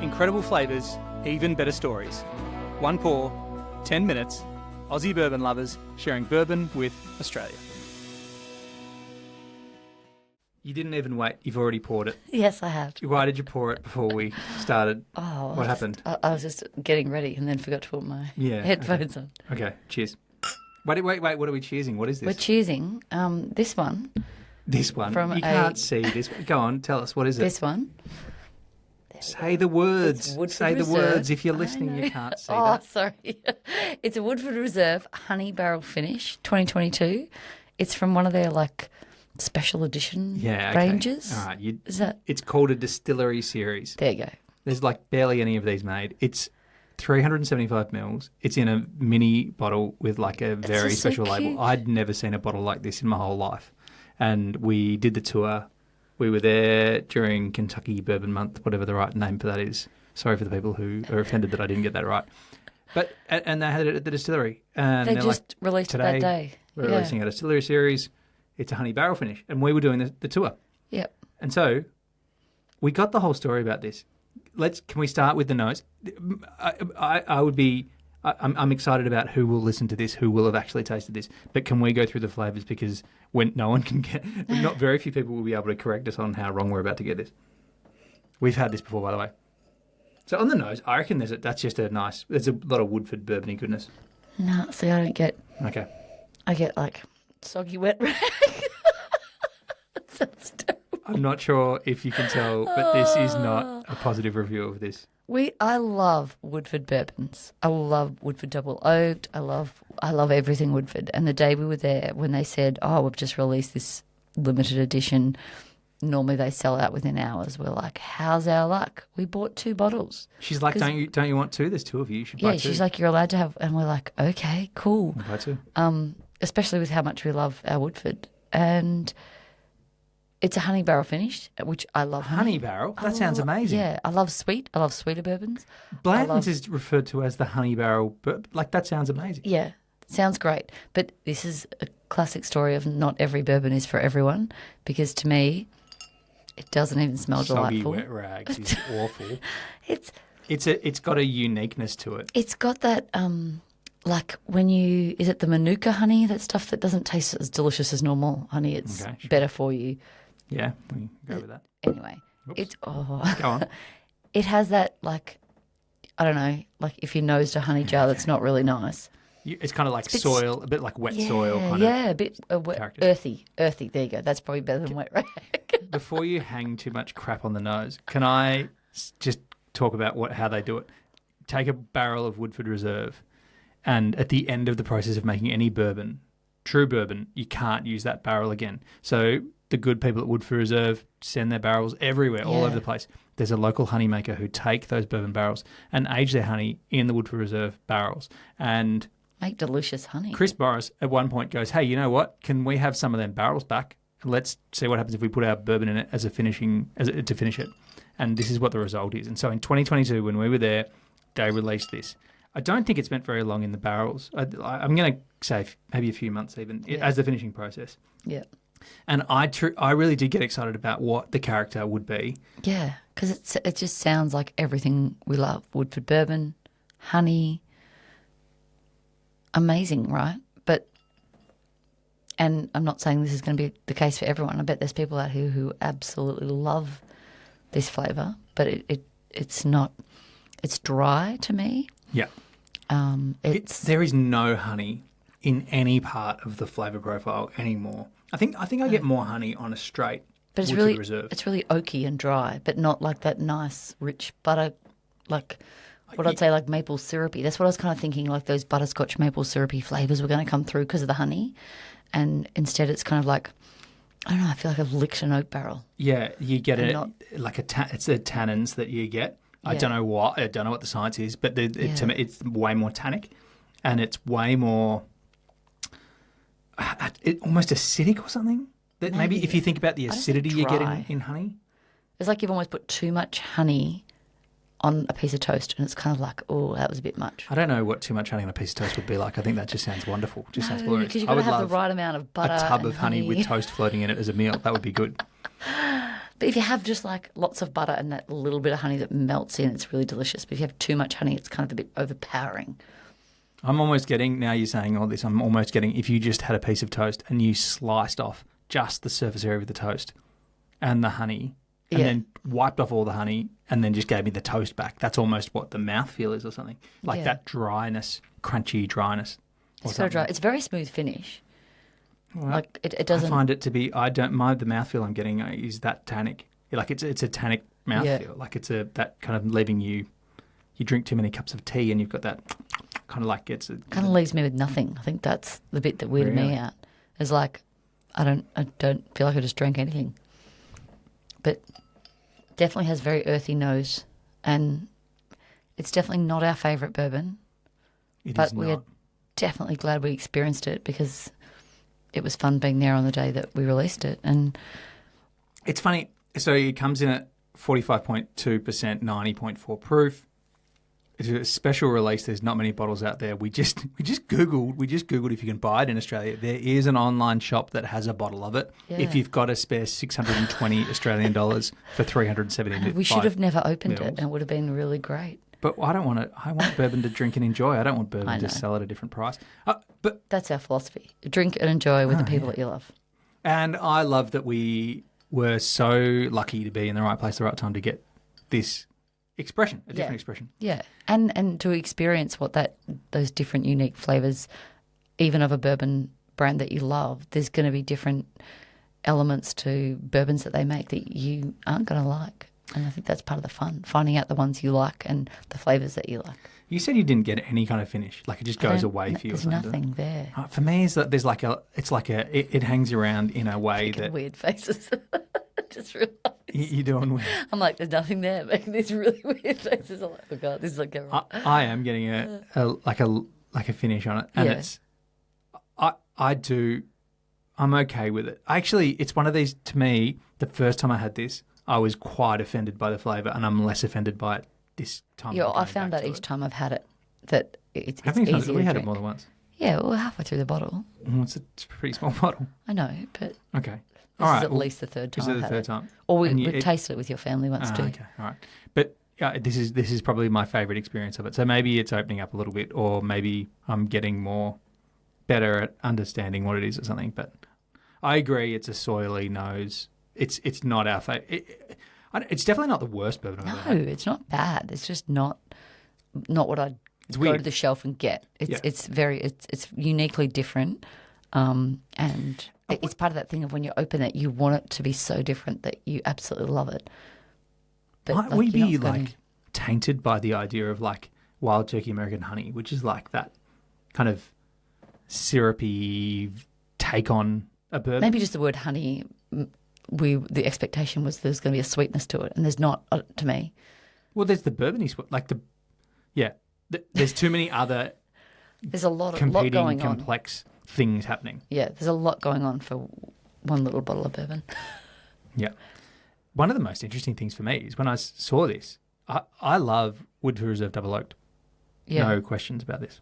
Incredible flavours, even better stories. One pour, 10 minutes. Aussie bourbon lovers sharing bourbon with Australia. You didn't even wait. You've already poured it. Yes, I have. Why did you pour it before we started? Oh, what happened? I was just getting ready and then forgot to put my headphones on. Okay, cheers. Wait. What are we cheersing? What is this? We're choosing this one. This one? You can't see this one. Go on, tell us. What is it? This one. Say the words. Say the words. If you're listening, you can't see that. Oh, sorry. It's a Woodford Reserve Honey Barrel Finish 2022. It's from one of their, special edition ranges. All right. Is that? It's called a Distillery Series. There you go. There's barely any of these made. It's 375 mils. It's in a mini bottle with a very special label. I'd never seen a bottle like this in my whole life. And we did the tour. We were there during Kentucky Bourbon Month, whatever the right name for that is. Sorry for the people who are offended that I didn't get that right. And they had it at the distillery. And they just released it that day. We're releasing a Distillery Series. It's a honey barrel finish. And we were doing the tour. Yep. And so we got the whole story about this. Can we start with the nose? I'm excited about who will listen to this, who will have actually tasted this. But can we go through the flavours, because when no one can not very few people will be able to correct us on how wrong we're about to get this. We've had this before, by the way. So on the nose, I reckon there's a lot of Woodford bourbon-y goodness. No, see, I don't get. Okay. I get soggy wet rag. That sounds terrible. I'm not sure if you can tell, but this is not a positive review of this. I love Woodford bourbons. I love Woodford Double Oaked. I love everything Woodford. And the day we were there, when they said, "Oh, we've just released this limited edition," normally they sell out within hours. We're like, "How's our luck?" We bought 2 bottles. She's like, "Don't you want 2? There's 2 of you. You should buy 2." Yeah, she's like, "You're allowed to have," and we're like, "Okay, cool." I'll buy 2. Especially with how much we love our Woodford, and it's a honey barrel finish, which I love. Honey barrel? That sounds amazing. Yeah, I love sweet. I love sweeter bourbons. Blanton's is referred to as the honey barrel, but that sounds amazing. Yeah, sounds great. But this is a classic story of not every bourbon is for everyone, because to me, it doesn't even smell delightful. Soggy wet rags is awful. It's got a uniqueness to it. It's got that is it the Manuka honey? That stuff that doesn't taste as delicious as normal honey. It's better for you. Yeah, we can go with that. Anyway, Oops. Go on. It has that I don't know, if you nosed a honey jar that's not really nice. It's kind of like soil, a bit like wet soil. A bit earthy. Earthy, there you go. That's probably better than wet rag. Before you hang too much crap on the nose, can I just talk about how they do it? Take a barrel of Woodford Reserve, and at the end of the process of making any bourbon, true bourbon, you can't use that barrel again. So the good people at Woodford Reserve send their barrels everywhere, all over the place. There's a local honey maker who take those bourbon barrels and age their honey in the Woodford Reserve barrels and make delicious honey. Chris Morris at one point goes, "Hey, you know what? Can we have some of them barrels back? Let's see what happens if we put our bourbon in it to finish it." And this is what the result is. And so in 2022, when we were there, they released this. I don't think it's spent very long in the barrels. I'm going to say maybe a few months even as the finishing process. Yeah. And I really did get excited about what the character would be. Yeah, because it just sounds like everything we love. Woodford bourbon, honey, amazing, right? And I'm not saying this is going to be the case for everyone. I bet there's people out here who absolutely love this flavour, but it's not. It's dry to me. Yeah. There is no honey in any part of the flavour profile anymore. I think I get more honey on a straight Woodford Reserve. It's really oaky and dry, but not like that nice, rich butter, I'd say maple syrupy. That's what I was kind of thinking, like those butterscotch maple syrupy flavours were going to come through because of the honey. And instead it's kind of I don't know, I feel like I've licked an oak barrel. Yeah, you get it's the tannins that you get. Yeah. I don't know what the science is, but to me it's way more tannic and it's way more almost acidic or something. Maybe if you think about the acidity you get in honey. It's like you've almost put too much honey on a piece of toast and it's kind of like, oh, that was a bit much. I don't know what too much honey on a piece of toast would be like. I think that just sounds wonderful. Sounds glorious. Because you've got to have the right amount of butter. A tub of honey with toast floating in it as a meal. That would be good. But if you have just like lots of butter and that little bit of honey that melts in, it's really delicious. But if you have too much honey, it's kind of a bit overpowering. I'm almost getting, now you're saying all this, I'm almost getting, if you just had a piece of toast and you sliced off just the surface area of the toast and the honey and then wiped off all the honey and then just gave me the toast back, that's almost what the mouthfeel is or something. Like that dryness, crunchy dryness. It's so dry. It's a very smooth finish. Well, like it doesn't. I find it to be, the mouthfeel I'm getting is that tannic. Like it's a tannic mouthfeel. Like it's that kind of leaving you drink too many cups of tea and you've got that kind of like kind of leaves me with nothing. I think that's the bit that weirded me out. Is like I don't feel like I just drank anything. But definitely has very earthy nose, and it's definitely not our favourite bourbon. But we are definitely glad we experienced it because it was fun being there on the day that we released it. And it's funny. So it comes in at 45.2%, 90.4 proof. It's a special release. There's not many bottles out there. We just googled if you can buy it in Australia. There is an online shop that has a bottle of it. Yeah. If you've got a spare 620 Australian dollars for 370. We should have never opened it, and it would have been really great. But I don't want it. I want bourbon to drink and enjoy. I don't want bourbon to sell at a different price. But that's our philosophy. Drink and enjoy with the people that you love. And I love that we were so lucky to be in the right place at the right time to get this expression, a different expression. Yeah, and to experience what those different unique flavours, even of a bourbon brand that you love, there's going to be different elements to bourbons that they make that you aren't going to like. And I think that's part of the fun, finding out the ones you like and the flavours that you like. You said you didn't get any kind of finish, like it just goes away for you. There's nothing there. For me, is that there's like it hangs around in a way that weird faces. Just realised. You're doing weird. I'm like, there's nothing there, making these really weird faces. I'm like, oh God, this is like I am getting a finish on it, and it's I'm okay with it. Actually, it's one of these, to me, the first time I had this, I was quite offended by the flavour, and I'm less offended by it this time. Yeah, I found that each time I've had it, that it's easy. We had it more than once. Yeah, we're halfway through the bottle. It's a pretty small bottle. I know, but okay. This is at least the third time. This is the third time. Or we tasted it with your family once too. Okay, all right. But this is probably my favourite experience of it. So maybe it's opening up a little bit, or maybe I'm getting better at understanding what it is or something. But I agree, it's a soily nose. It's not our favourite. It's definitely not the worst bourbon I've ever had. No, it's not bad. It's just not what I'd go to the shelf and get. It's uniquely different, and it's part of that thing of when you open it, you want it to be so different that you absolutely love it. But might we be tainted by the idea of like wild turkey American honey, which is like that kind of syrupy take on a bourbon? Maybe just the word honey. The expectation was there's going to be a sweetness to it, and there's not to me. Well, there's the bourbony sweet, there's too many other. There's a lot competing, going complex things happening. Yeah, there's a lot going on for one little bottle of bourbon. Yeah. One of the most interesting things for me is when I saw this, I love Woodford Reserve Double Oaked. Yeah. No questions about this.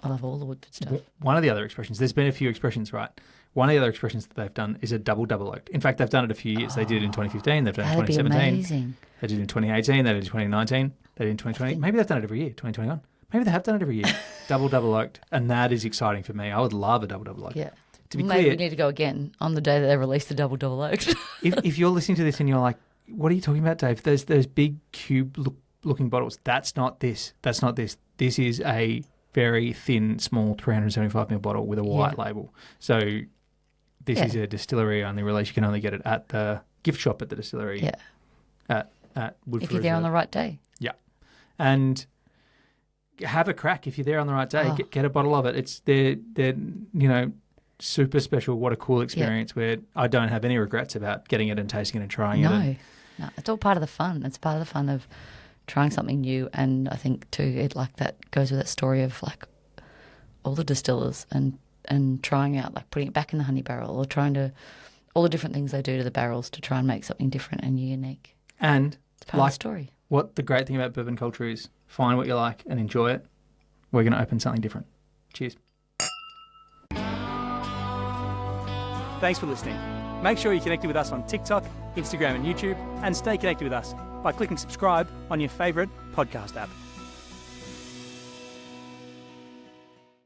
I love all the Woodford stuff. One of the other expressions, there's been a few expressions, right? One of the other expressions that they've done is a double oaked. In fact, they've done it a few years. They did it in 2015. They've done it in 2017. Amazing. They did it in 2018. They did it in 2019. They did it in 2020. Maybe they've done it every year, 2021. Maybe they have done it every year. double oaked. And that is exciting for me. I would love a double oaked. Yeah. To be Maybe clear, we need to go again on the day that they release the double oaked. if you're listening to this and you're like, what are you talking about, Dave? There's those big cube looking bottles. That's not this. That's not this. This is a very thin, small 375ml bottle with a white label. So this is a distillery only release. You can only get it at the gift shop at the distillery. Yeah. At Woodford if you're there on the right day. Yeah. And have a crack if you're there on the right day. Get a bottle of it. They're super special. What a cool experience where I don't have any regrets about getting it and tasting it and trying it. No, it's all part of the fun. It's part of the fun of trying something new. And I think too, it like that goes with that story of like all the distillers and trying out, like putting it back in the honey barrel or trying to, all the different things they do to the barrels to try and make something different and unique. And it's part of the story. What the great thing about bourbon culture is, find what you like and enjoy it. We're going to open something different. Cheers. Thanks for listening. Make sure you're connected with us on TikTok, Instagram and YouTube, and stay connected with us by clicking subscribe on your favourite podcast app.